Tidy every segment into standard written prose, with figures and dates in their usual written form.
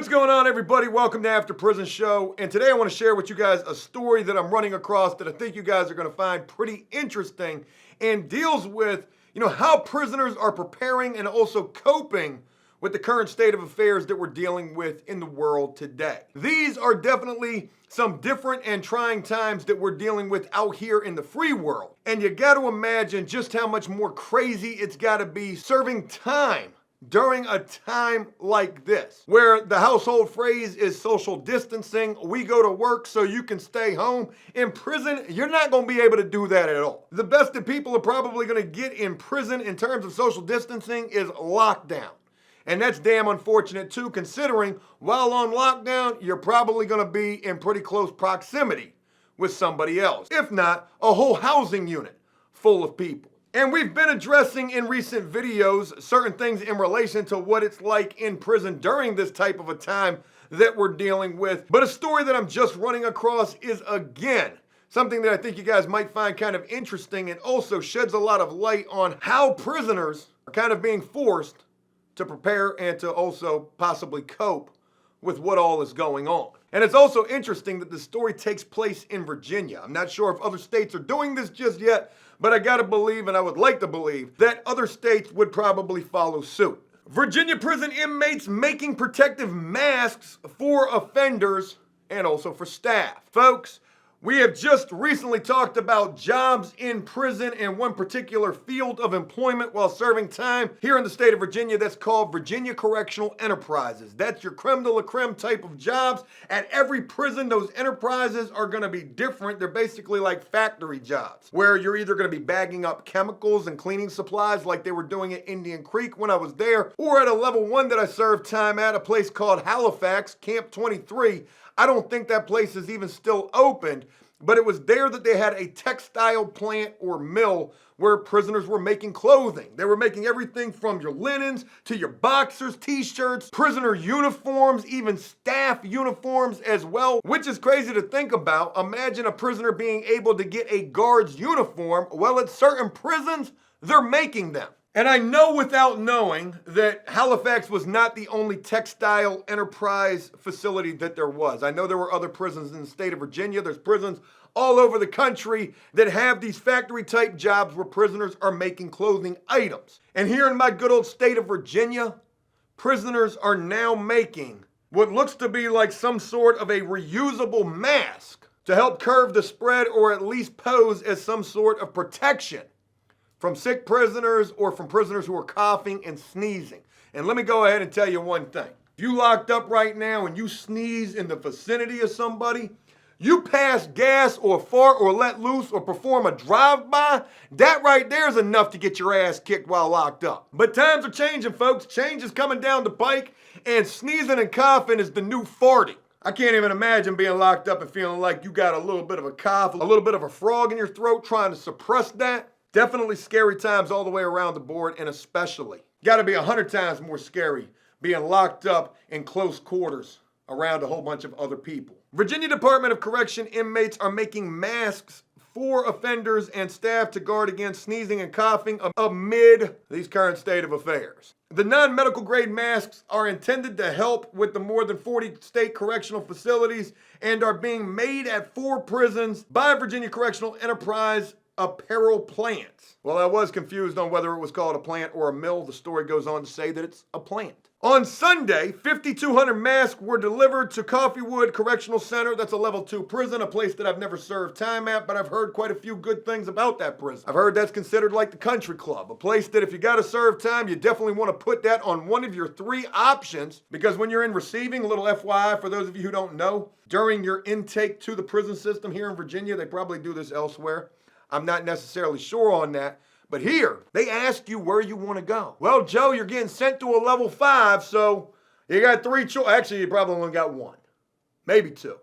What's going on, everybody? Welcome to After Prison Show. And today I want to share with you guys a story that I'm running across that I think you guys are going to find pretty interesting and deals with, how prisoners are preparing and also coping with the current state of affairs that we're dealing with in the world today. These are definitely some different and trying times that we're dealing with out here in the free world. And you got to imagine just how much more crazy it's got to be serving time during a time like this, where the household phrase is social distancing. We go to work so you can stay home. In prison, you're not going to be able to do that at all. The best that people are probably going to get in prison in terms of social distancing is lockdown. And that's damn unfortunate too, considering while on lockdown, you're probably going to be in pretty close proximity with somebody else, if not a whole housing unit full of people. And we've been addressing in recent videos certain things in relation to what it's like in prison during this type of a time that we're dealing with. But a story that I'm just running across is, again, something that I think you guys might find kind of interesting and also sheds a lot of light on how prisoners are kind of being forced to prepare and to also possibly cope with what all is going on. And it's also interesting that the story takes place in Virginia. I'm not sure if other states are doing this just yet, but I gotta believe, and I would like to believe, that other states would probably follow suit. Virginia prison inmates making protective masks for offenders and also for staff. Folks, we have just recently talked about jobs in prison and one particular field of employment while serving time here in the state of Virginia that's called Virginia Correctional Enterprises. That's your creme de la creme type of jobs. At every prison, those enterprises are going to be different. They're basically like factory jobs where you're either going to be bagging up chemicals and cleaning supplies like they were doing at Indian Creek when I was there, or at a level 1 that I served time at, a place called Halifax, Camp 23. I don't think that place is even still opened, but it was there that they had a textile plant or mill where prisoners were making clothing. They were making everything from your linens to your boxers, t-shirts, prisoner uniforms, even staff uniforms as well, which is crazy to think about. Imagine a prisoner being able to get a guard's uniform. Well, at certain prisons, they're making them. And I know without knowing that Halifax was not the only textile enterprise facility that there was. I know there were other prisons in the state of Virginia. There's prisons all over the country that have these factory type jobs where prisoners are making clothing items. And here in my good old state of Virginia, prisoners are now making what looks to be like some sort of a reusable mask to help curb the spread or at least pose as some sort of protection from sick prisoners or from prisoners who are coughing and sneezing. And let me go ahead and tell you one thing. If you locked up right now and you sneeze in the vicinity of somebody, you pass gas or fart or let loose or perform a drive-by, that right there is enough to get your ass kicked while locked up. But times are changing, folks. Change is coming down the pike, and sneezing and coughing is the new farting. I can't even imagine being locked up and feeling like you got a little bit of a cough, a little bit of a frog in your throat, trying to suppress that. Definitely scary times all the way around the board, and especially got to be 100 times more scary being locked up in close quarters around a whole bunch of other people. Virginia Department of Correction inmates are making masks for offenders and staff to guard against sneezing and coughing amid these current state of affairs. The non-medical grade masks are intended to help with the more than 40 state correctional facilities and are being made at 4 prisons by Virginia Correctional Enterprise apparel plants. Well, I was confused on whether it was called a plant or a mill. The story goes on to say that it's a plant. On Sunday, 5,200 masks were delivered to Coffeewood Correctional Center. That's a level 2 prison, a place that I've never served time at, but I've heard quite a few good things about that prison. I've heard that's considered like the country club, a place that if you got to serve time, you definitely want to put that on one of your 3 options, because when you're in receiving, a little FYI for those of you who don't know, during your intake to the prison system here in Virginia, they probably do this elsewhere. I'm not necessarily sure on that, but here, they ask you where you want to go. Well, Joe, you're getting sent to a level 5, so you got 3 choices. Actually, you probably only got 1, maybe 2.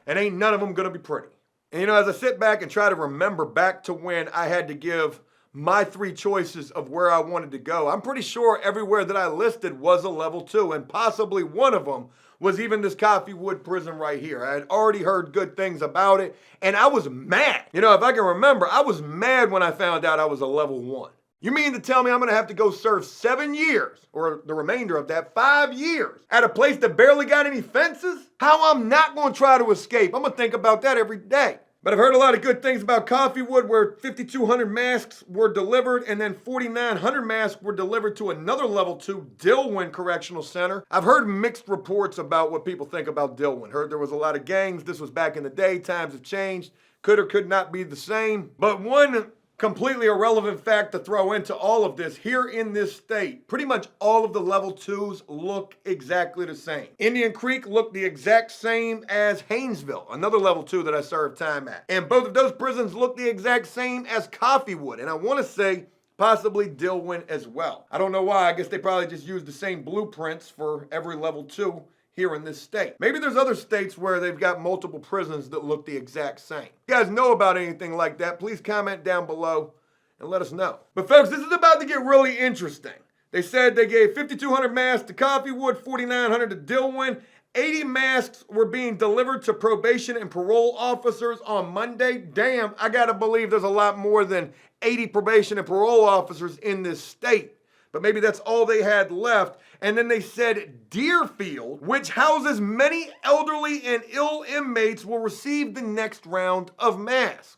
And ain't none of them going to be pretty. And as I sit back and try to remember back to when I had to give my 3 choices of where I wanted to go, I'm pretty sure everywhere that I listed was a level 2, and possibly one of them was even this Coffeewood prison right here. I had already heard good things about it, and I was mad. If I can remember, I was mad when I found out I was a level 1. You mean to tell me I'm gonna have to go serve 7 years, or the remainder of that, 5 years, at a place that barely got any fences? How I'm not gonna try to escape? I'm gonna think about that every day. But I've heard a lot of good things about Coffeewood, where 5,200 masks were delivered and then 4,900 masks were delivered to another level 2 Dillwyn Correctional Center. I've heard mixed reports about what people think about Dillwyn. Heard there was a lot of gangs. This was back in the day. Times have changed. Could or could not be the same. But one completely irrelevant fact to throw into all of this, here in this state, pretty much all of the level 2s look exactly the same. Indian Creek looked the exact same as Haynesville, another level 2 that I served time at. And both of those prisons look the exact same as Coffeewood. And I want to say possibly Dillwyn as well. I don't know why. I guess they probably just used the same blueprints for every level 2 here in this state. Maybe there's other states where they've got multiple prisons that look the exact same. If you guys know about anything like that, please comment down below and let us know. But folks, this is about to get really interesting. They said they gave 5,200 masks to Coffeewood, 4,900 to Dillwyn. 80 masks were being delivered to probation and parole officers on Monday. Damn, I gotta believe there's a lot more than 80 probation and parole officers in this state. But maybe that's all they had left. And then they said Deerfield, which houses many elderly and ill inmates, will receive the next round of masks.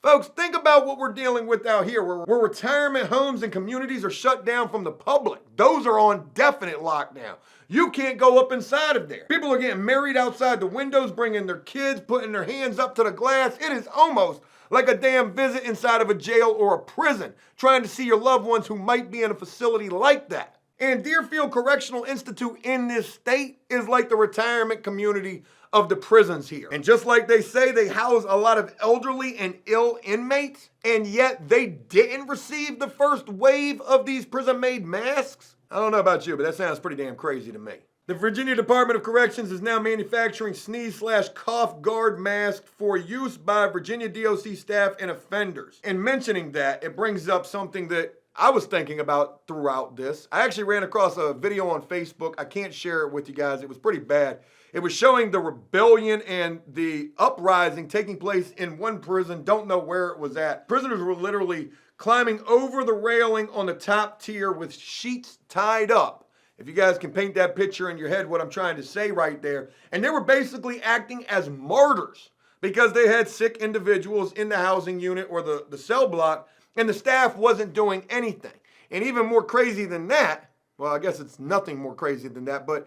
Folks, think about what we're dealing with out here, where retirement homes and communities are shut down from the public. Those are on definite lockdown. You can't go up inside of there. People are getting married outside the windows, bringing their kids, putting their hands up to the glass. It is almost like a damn visit inside of a jail or a prison, trying to see your loved ones who might be in a facility like that. And Deerfield Correctional Institute in this state is like the retirement community of the prisons here. And just like they say, they house a lot of elderly and ill inmates, and yet they didn't receive the first wave of these prison-made masks? I don't know about you, but that sounds pretty damn crazy to me. The Virginia Department of Corrections is now manufacturing sneeze/cough guard masks for use by Virginia DOC staff and offenders. And mentioning that, it brings up something that I was thinking about throughout this. I actually ran across a video on Facebook. I can't share it with you guys. It was pretty bad. It was showing the rebellion and the uprising taking place in one prison. Don't know where it was at. Prisoners were literally climbing over the railing on the top tier with sheets tied up. If you guys can paint that picture in your head, what I'm trying to say right there. And they were basically acting as martyrs because they had sick individuals in the housing unit or the cell block, and the staff wasn't doing anything. And even more crazy than that, well, I guess it's nothing more crazy than that, but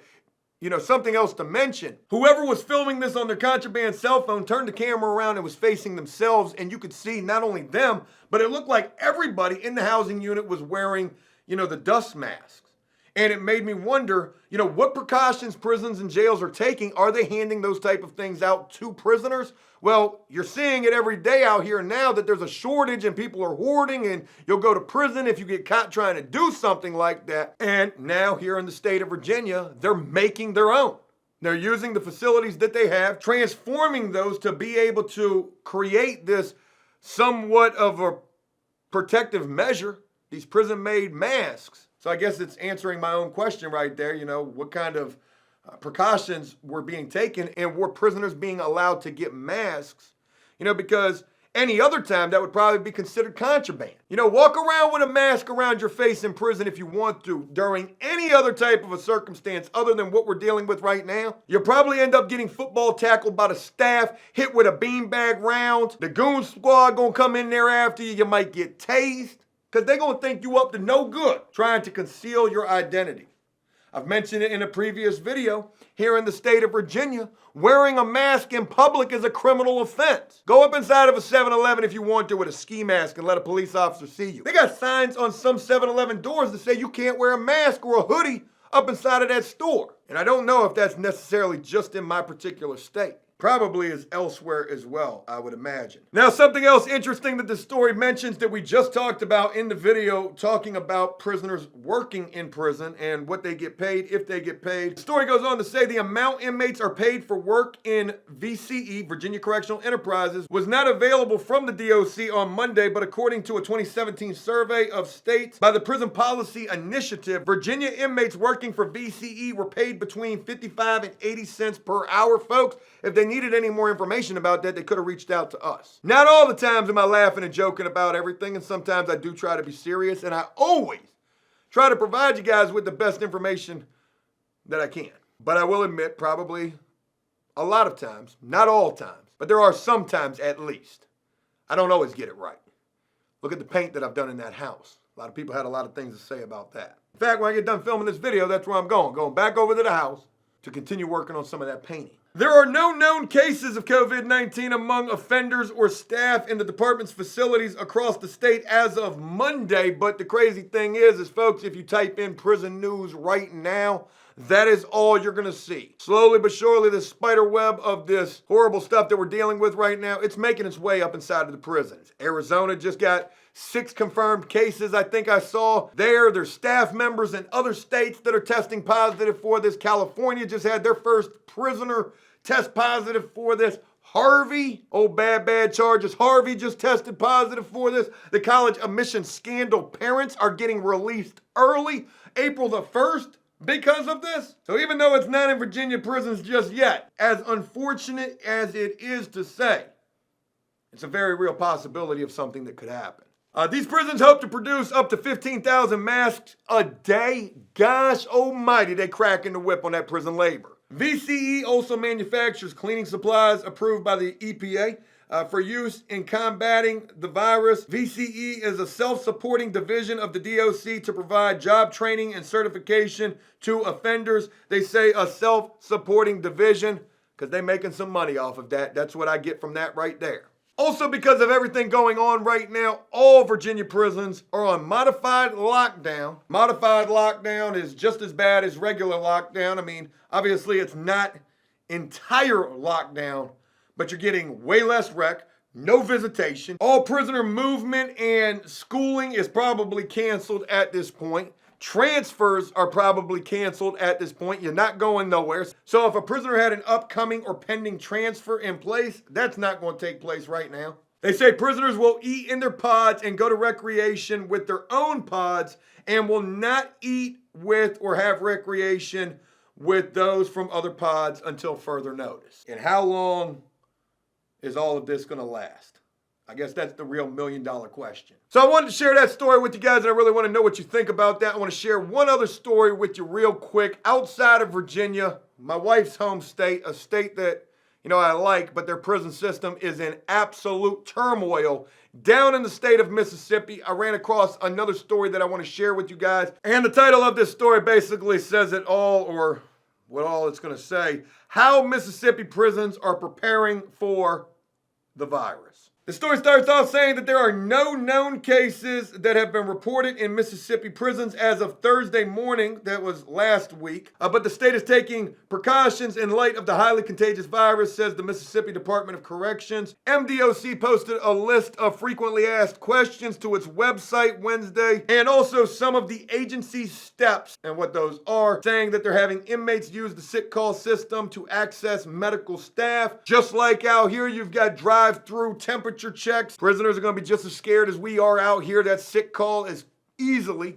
you know, something else to mention. Whoever was filming this on their contraband cell phone turned the camera around and was facing themselves, and you could see not only them, but it looked like everybody in the housing unit was wearing, you know, the dust masks. And it made me wonder, you know, what precautions prisons and jails are taking. Are they handing those type of things out to prisoners? Well, you're seeing it every day out here now that there's a shortage and people are hoarding, and you'll go to prison if you get caught trying to do something like that. And now here in the state of Virginia, they're making their own. They're using the facilities that they have, transforming those to be able to create this somewhat of a protective measure, these prison-made masks. So I guess it's answering my own question right there, you know, what kind of precautions were being taken, and were prisoners being allowed to get masks? You know, because any other time that would probably be considered contraband. You know, walk around with a mask around your face in prison if you want to during any other type of a circumstance other than what we're dealing with right now. You'll probably end up getting football tackled by the staff, hit with a beanbag round. The goon squad gonna come in there after you. You might get tased, because they're going to think you up to no good trying to conceal your identity. I've mentioned it in a previous video. Here in the state of Virginia, wearing a mask in public is a criminal offense. Go up inside of a 7-Eleven if you want to with a ski mask and let a police officer see you. They got signs on some 7-Eleven doors that say you can't wear a mask or a hoodie up inside of that store. And I don't know if that's necessarily just in my particular state. Probably is elsewhere as well, I would imagine. Now, something else interesting that the story mentions that we just talked about in the video, talking about prisoners working in prison and what they get paid, if they get paid. The story goes on to say the amount inmates are paid for work in VCE, Virginia Correctional Enterprises, was not available from the DOC on Monday, but according to a 2017 survey of states by the Prison Policy Initiative, Virginia inmates working for VCE were paid between 55 and 80 cents per hour, folks. If they needed any more information about that, they could have reached out to us. Not all the times am I laughing and joking about everything, and sometimes I do try to be serious, and I always try to provide you guys with the best information that I can. But I will admit, probably a lot of times, not all times, but there are some times at least, I don't always get it right. Look at the paint that I've done in that house. A lot of people had a lot of things to say about that. In fact, when I get done filming this video, that's where I'm going back over to the house to continue working on some of that painting. There are no known cases of COVID-19 among offenders or staff in the department's facilities across the state as of Monday, but the crazy thing is folks, if you type in prison news right now, that is all you're gonna see. Slowly but surely, the spider web of this horrible stuff that we're dealing with right now, it's making its way up inside of the prisons. Arizona just got 6 confirmed cases, I think I saw there. There's staff members in other states that are testing positive for this. California just had their first prisoner test positive for this. Harvey, bad charges. Harvey just tested positive for this. The college admission scandal parents are getting released early, April the 1st. Because of this. So even though it's not in Virginia prisons just yet, as unfortunate as it is to say, it's a very real possibility of something that could happen. These prisons hope to produce up to 15,000 masks a day. Gosh almighty, they cracking the whip on that prison labor. VCE also manufactures cleaning supplies approved by the EPA for use in combating the virus. VCE is a self-supporting division of the DOC to provide job training and certification to offenders. They say a self-supporting division because they're making some money off of that. That's what I get from that right there. Also, because of everything going on right now, all Virginia prisons are on modified lockdown. Modified lockdown is just as bad as regular lockdown. I mean, obviously it's not entire lockdown, but you're getting way less rec, no visitation. All prisoner movement and schooling is probably canceled at this point. Transfers are probably canceled at this point. You're not going nowhere. So if a prisoner had an upcoming or pending transfer in place, that's not going to take place right now. They say prisoners will eat in their pods and go to recreation with their own pods and will not eat with or have recreation with those from other pods until further notice. And how long is all of this going to last? I guess that's the real $1 million question. So I wanted to share that story with you guys, and I really want to know what you think about that. I want to share one other story with you real quick. Outside of Virginia, my wife's home state, a state that, I like, but their prison system is in absolute turmoil. Down in the state of Mississippi, I ran across another story that I want to share with you guys. And the title of this story basically says it all, or what all it's going to say. How Mississippi prisons are preparing for the virus. The story starts off saying that there are no known cases that have been reported in Mississippi prisons as of Thursday morning. That was last week. But the state is taking precautions in light of the highly contagious virus, says the Mississippi Department of Corrections. MDOC posted a list of frequently asked questions to its website Wednesday, and also some of the agency's steps and what those are, saying that they're having inmates use the sick call system to access medical staff. Just like out here, you've got drive-through temperature checks. Prisoners are going to be just as scared as we are out here. That sick call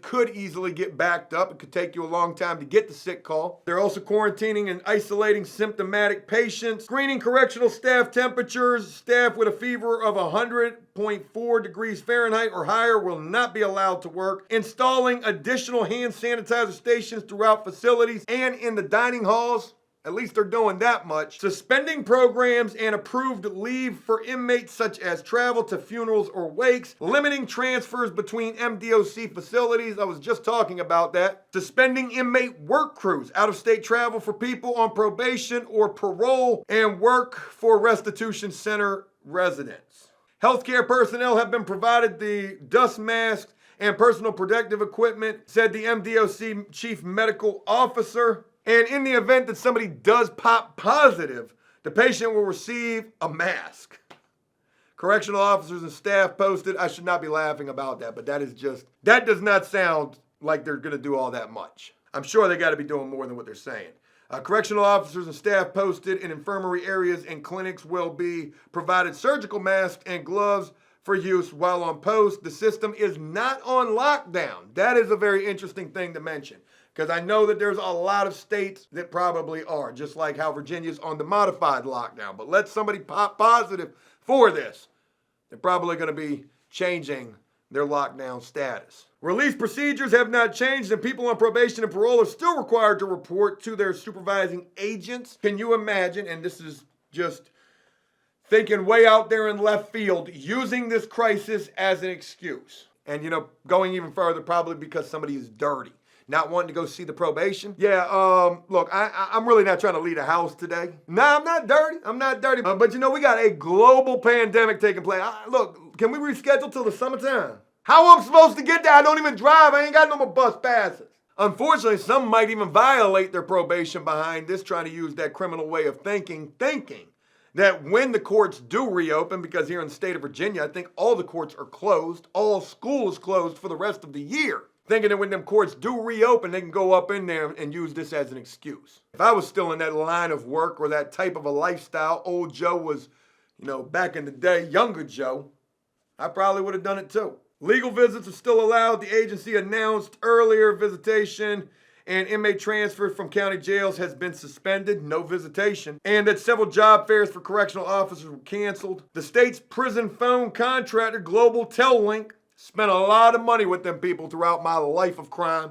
could easily get backed up. It could take you a long time to get the sick call. They're also quarantining and isolating symptomatic patients, screening correctional staff temperatures. Staff with a fever of 100.4 degrees Fahrenheit or higher will not be allowed to work. Installing additional hand sanitizer stations throughout facilities and in the dining halls. At least they're doing that much. Suspending programs and approved leave for inmates such as travel to funerals or wakes. Limiting transfers between MDOC facilities. I was just talking about that. Suspending inmate work crews. Out-of-state travel for people on probation or parole. And work for restitution center residents. Healthcare personnel have been provided the dust masks and personal protective equipment, said the MDOC chief medical officer. And in the event that somebody does pop positive, the patient will receive a mask. Correctional officers and staff posted. I should not be laughing about that, but that does not sound like they're going to do all that much. I'm sure they got to be doing more than what they're saying. Correctional officers and staff posted in infirmary areas and clinics will be provided surgical masks and gloves for use while on post. The system is not on lockdown. That is a very interesting thing to mention. because I know that there's a lot of states that probably are, just like how Virginia's on the modified lockdown. But let somebody pop positive for this, they're probably going to be changing their lockdown status. Release procedures have not changed, and people on probation and parole are still required to report to their supervising agents. Can you imagine, and this is just thinking way out there in left field, using this crisis as an excuse? And, going even further, probably because somebody is dirty, not wanting to go see the probation. Yeah, look, I'm really not trying to leave the house today. Nah, I'm not dirty. But we got a global pandemic taking place. Look, can we reschedule till the summertime? How I'm supposed to get there? I don't even drive. I ain't got no more bus passes. Unfortunately, some might even violate their probation behind this, trying to use that criminal way of thinking that when the courts do reopen, because here in the state of Virginia, I think all the courts are closed, all school is closed for the rest of the year, thinking that when them courts do reopen, they can go up in there and use this as an excuse. If I was still in that line of work or that type of a lifestyle, old Joe was, back in the day, younger Joe, I probably would have done it too. Legal visits are still allowed. The agency announced earlier visitation and inmate transfer from county jails has been suspended, no visitation, and that several job fairs for correctional officers were canceled. The state's prison phone contractor, Global Tellink, spent a lot of money with them people throughout my life of crime,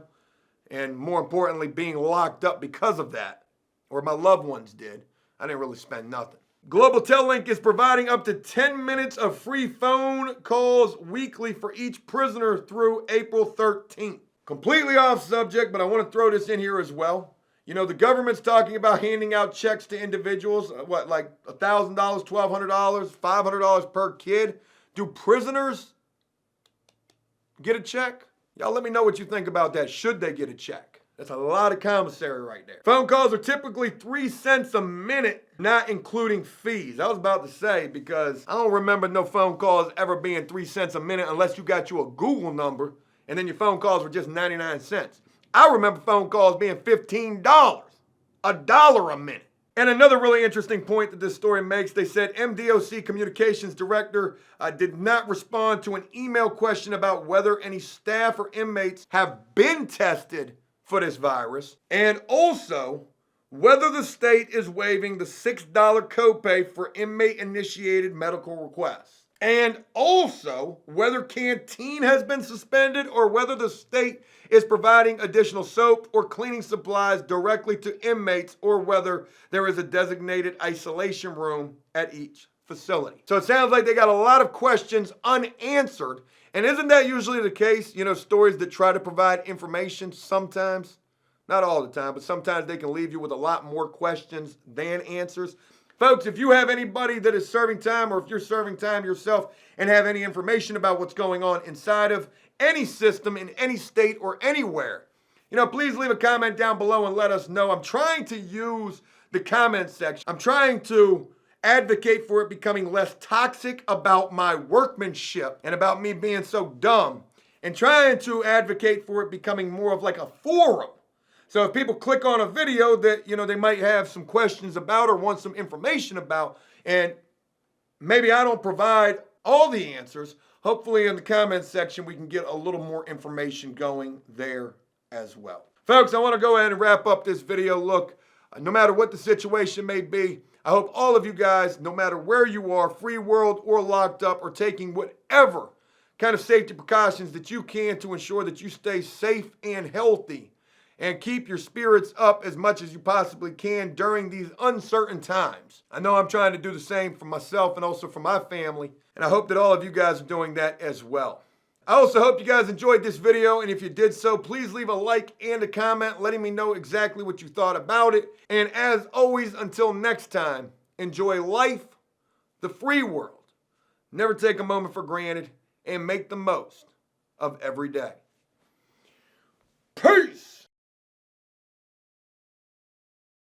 and more importantly, being locked up because of that, or my loved ones did. I didn't really spend nothing. Global Tellink is providing up to 10 minutes of free phone calls weekly for each prisoner through April 13th. Completely off subject, but I want to throw this in here as well. The government's talking about handing out checks to individuals, like $1,000, $1,200, $500 per kid. Do prisoners get a check? Y'all let me know what you think about that. Should they get a check? That's a lot of commissary right there. Phone calls are typically 3 cents a minute, not including fees. I was about to say, because I don't remember no phone calls ever being 3 cents a minute unless you got you a Google number and then your phone calls were just 99 cents. I remember phone calls being $15, $1 a minute. And another really interesting point that this story makes, they said MDOC Communications Director did not respond to an email question about whether any staff or inmates have been tested for this virus, and also whether the state is waiving the $6 copay for inmate-initiated medical requests, and also whether canteen has been suspended or whether the state is providing additional soap or cleaning supplies directly to inmates, or whether there is a designated isolation room at each facility. So it sounds like they got a lot of questions unanswered. And isn't that usually the case? Stories that try to provide information sometimes, not all the time, but sometimes they can leave you with a lot more questions than answers. Folks, if you have anybody that is serving time, or if you're serving time yourself and have any information about what's going on inside of any system in any state or anywhere, please leave a comment down below and let us know. I'm trying to use the comment section. I'm trying to advocate for it becoming less toxic about my workmanship and about me being so dumb, and trying to advocate for it becoming more of like a forum. So if people click on a video that, they might have some questions about or want some information about, and maybe I don't provide all the answers, hopefully in the comments section we can get a little more information going there as well. Folks, I want to go ahead and wrap up this video. Look, no matter what the situation may be, I hope all of you guys, no matter where you are, free world or locked up, are taking whatever kind of safety precautions that you can to ensure that you stay safe and healthy, and keep your spirits up as much as you possibly can during these uncertain times. I know I'm trying to do the same for myself and also for my family, and I hope that all of you guys are doing that as well. I also hope you guys enjoyed this video, and if you did so, please leave a like and a comment letting me know exactly what you thought about it. And as always, until next time, enjoy life, the free world. Never take a moment for granted, and make the most of every day.